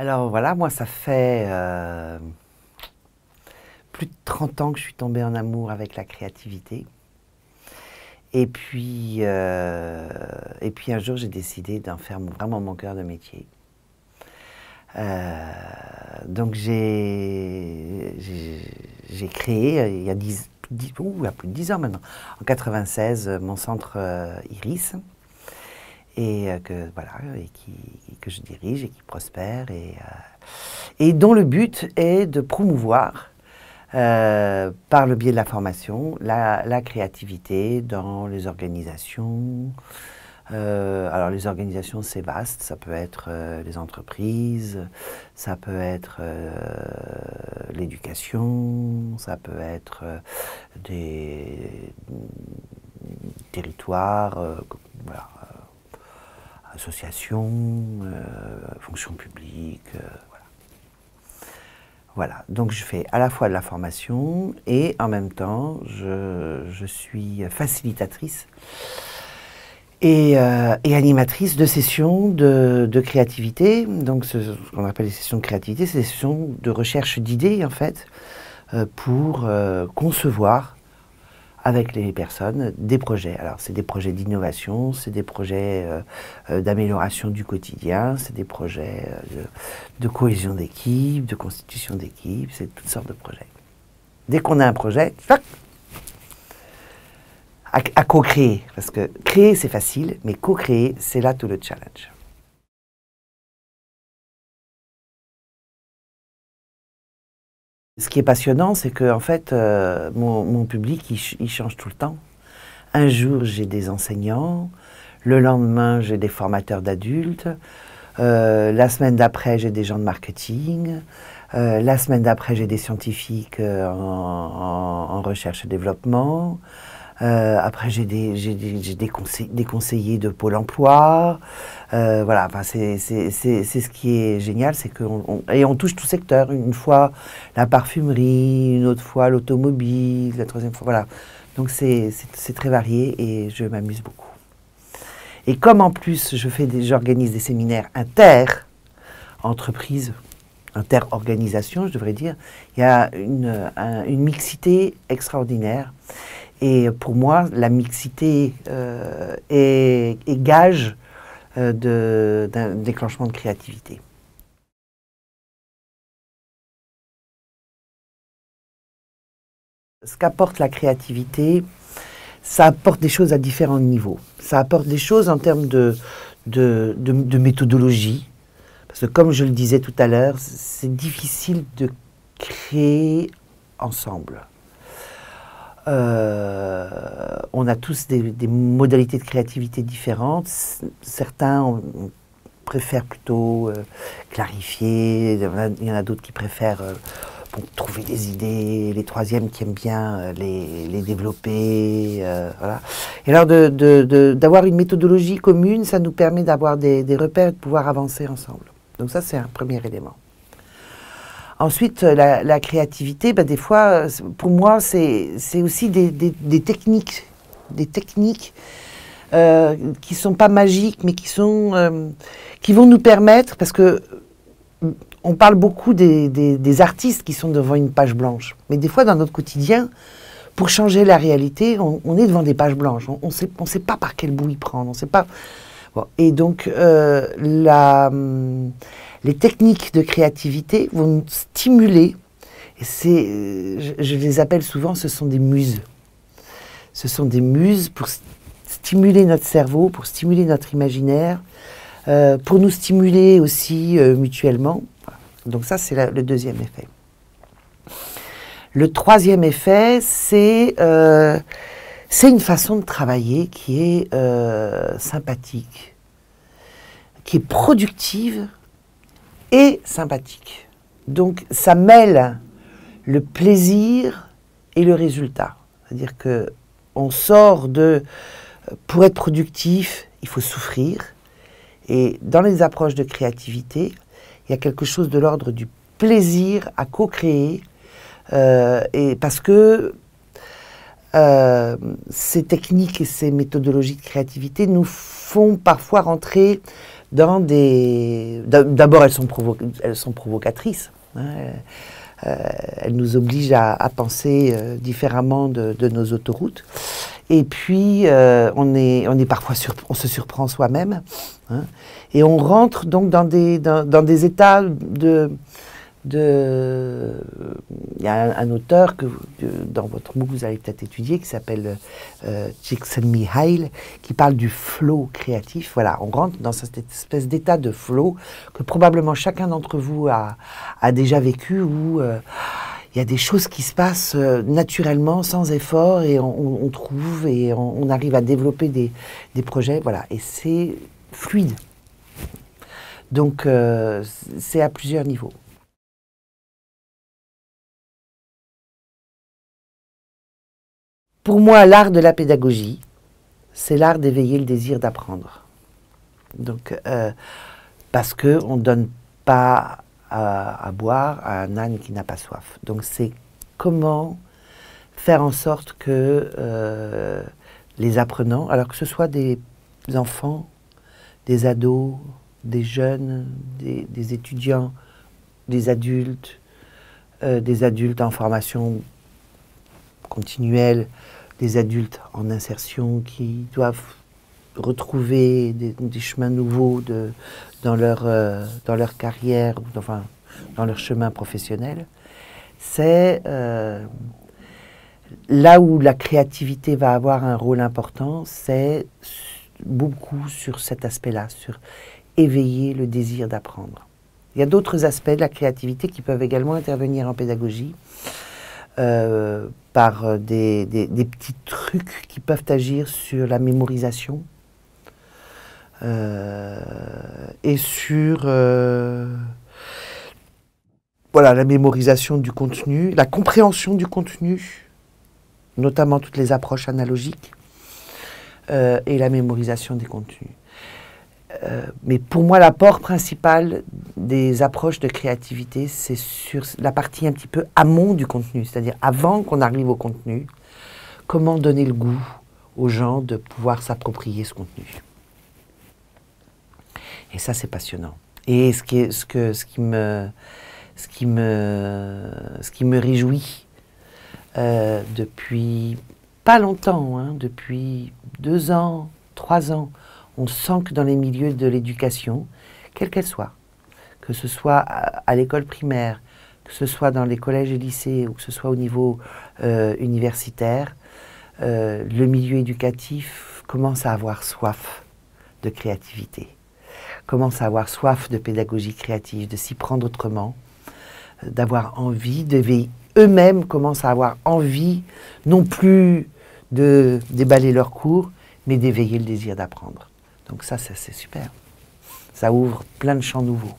Alors voilà, moi ça fait plus de 30 ans que je suis tombée en amour avec la créativité. Et puis un jour j'ai décidé d'en faire vraiment mon cœur de métier. Donc j'ai créé il y a il y a plus de 10 ans maintenant, en 96, mon centre Iris. Que je dirige et qui prospère et dont le but est de promouvoir par le biais de la formation la créativité dans les organisations. Alors les organisations c'est vaste, ça peut être les entreprises, ça peut être l'éducation, ça peut être des territoires, voilà, associations, fonction publique, voilà. Voilà, donc je fais à la fois de la formation et en même temps je suis facilitatrice et animatrice de sessions de créativité. Donc ce qu'on appelle les sessions de créativité, c'est des sessions de recherche d'idées en fait, pour concevoir avec les personnes des projets. Alors c'est des projets d'innovation, c'est des projets d'amélioration du quotidien, c'est des projets de cohésion d'équipe, de constitution d'équipe, c'est toutes sortes de projets. Dès qu'on a un projet, à co-créer, parce que créer c'est facile, mais co-créer c'est là tout le challenge. Ce qui est passionnant, c'est que en fait, mon public, il change tout le temps. Un jour, j'ai des enseignants, le lendemain, j'ai des formateurs d'adultes, la semaine d'après, j'ai des gens de marketing, la semaine d'après, j'ai des scientifiques en recherche et développement, après, j'ai des conseillers de Pôle emploi. Voilà, enfin, c'est ce qui est génial, c'est on touche tout secteur. Une fois la parfumerie, une autre fois l'automobile, la troisième fois, voilà. Donc c'est très varié et je m'amuse beaucoup. Et comme en plus j'organise des séminaires inter-entreprises, inter-organisations, je devrais dire, il y a une mixité extraordinaire. Et pour moi, la mixité est gage d'un déclenchement de créativité. Ce qu'apporte la créativité, ça apporte des choses à différents niveaux. Ça apporte des choses en termes de méthodologie. Parce que comme je le disais tout à l'heure, c'est difficile de créer ensemble. On a tous des modalités de créativité différentes. Certains préfèrent plutôt clarifier, il y en a d'autres qui préfèrent trouver des idées, les troisièmes qui aiment bien les développer. Voilà. Et alors d'avoir une méthodologie commune, ça nous permet d'avoir des repères et de pouvoir avancer ensemble. Donc ça, c'est un premier élément. Ensuite, la créativité, des fois, pour moi, c'est aussi des techniques qui ne sont pas magiques, mais qui vont nous permettre, parce que on parle beaucoup des artistes qui sont devant une page blanche, mais des fois, dans notre quotidien, pour changer la réalité, on est devant des pages blanches. On sait pas par quel bout y prendre, on sait pas. Bon. Et donc, les techniques de créativité vont nous stimuler, et je les appelle souvent, ce sont des muses. Ce sont des muses pour stimuler notre cerveau, pour stimuler notre imaginaire, pour nous stimuler aussi mutuellement. Voilà. Donc ça, c'est le deuxième effet. Le troisième effet, c'est une façon de travailler qui est sympathique, qui est productive et sympathique. Donc ça mêle le plaisir et le résultat. C'est-à-dire que on sort pour être productif, il faut souffrir. Et dans les approches de créativité, il y a quelque chose de l'ordre du plaisir à co-créer. Et parce que ces techniques et ces méthodologies de créativité nous font parfois rentrer dans des... D'abord, elles sont provocatrices. Hein. Elles nous obligent à penser différemment de nos autoroutes. Et puis, on est parfois on se surprend soi-même. Hein. Et on rentre donc dans des états il y a un auteur que dans votre MOOC vous allez peut-être étudier qui s'appelle Csikszentmihalyi, qui parle du flow créatif. Voilà, on rentre dans cette espèce d'état de flow que probablement chacun d'entre vous a déjà vécu, où il y a des choses qui se passent naturellement, sans effort, et on trouve et on arrive à développer des projets. Voilà, et c'est fluide. Donc c'est à plusieurs niveaux. Pour moi, l'art de la pédagogie, c'est l'art d'éveiller le désir d'apprendre. Donc, parce qu'on ne donne pas à boire à un âne qui n'a pas soif. Donc, c'est comment faire en sorte que les apprenants, alors que ce soit des enfants, des ados, des jeunes, des étudiants, des adultes en formation continuelle, des adultes en insertion qui doivent retrouver des chemins nouveaux dans leur carrière, enfin, dans leur chemin professionnel. C'est là où la créativité va avoir un rôle important, c'est beaucoup sur cet aspect-là, sur éveiller le désir d'apprendre. Il y a d'autres aspects de la créativité qui peuvent également intervenir en pédagogie, par des petits trucs qui peuvent agir sur la mémorisation et sur voilà, la mémorisation du contenu, la compréhension du contenu, notamment toutes les approches analogiques, et la mémorisation des contenus. Mais pour moi, l'apport principal des approches de créativité, c'est sur la partie un petit peu amont du contenu, c'est-à-dire avant qu'on arrive au contenu, comment donner le goût aux gens de pouvoir s'approprier ce contenu. Et ça, c'est passionnant. Et ce qui me réjouit depuis pas longtemps, hein, depuis 2 ans, 3 ans, on sent que dans les milieux de l'éducation, quelle qu'elle soit, que ce soit à l'école primaire, que ce soit dans les collèges et lycées, ou que ce soit au niveau universitaire, le milieu éducatif commence à avoir soif de créativité, commence à avoir soif de pédagogie créative, de s'y prendre autrement, d'avoir envie, eux-mêmes commencent à avoir envie, non plus de déballer leurs cours, mais d'éveiller le désir d'apprendre. Donc ça, c'est super. Ça ouvre plein de champs nouveaux.